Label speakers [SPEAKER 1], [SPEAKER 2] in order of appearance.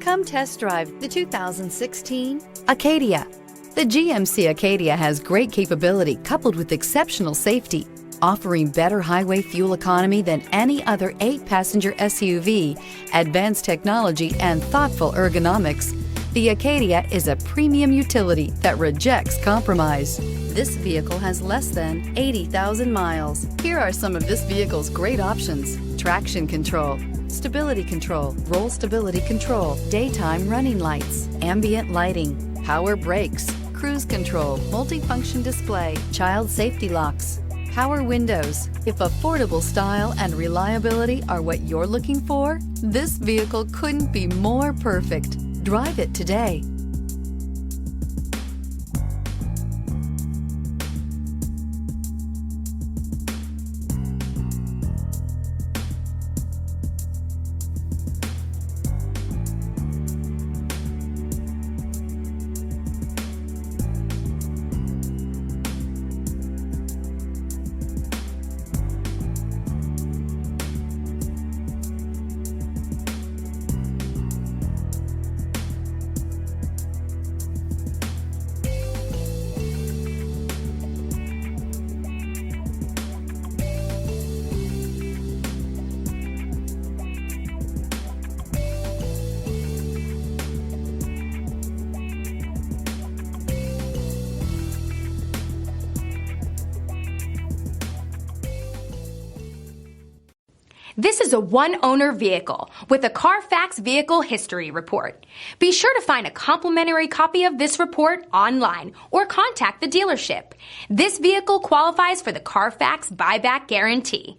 [SPEAKER 1] Come test drive the 2016 Acadia. The GMC Acadia has great capability coupled with exceptional safety, offering better highway fuel economy than any other 8-passenger SUV, advanced technology, and thoughtful ergonomics. The Acadia is a premium utility that rejects compromise. This vehicle has less than 80,000 miles. Here are some of this vehicle's great options: traction control, stability control, roll stability control, daytime running lights, ambient lighting, power brakes, cruise control, multifunction display, child safety locks, power windows. If affordable style and reliability are what you're looking for, this vehicle couldn't be more perfect. Drive it today.
[SPEAKER 2] This is a one-owner vehicle with a Carfax Vehicle History Report. Be sure to find a complimentary copy of this report online or contact the dealership. This vehicle qualifies for the Carfax Buyback Guarantee.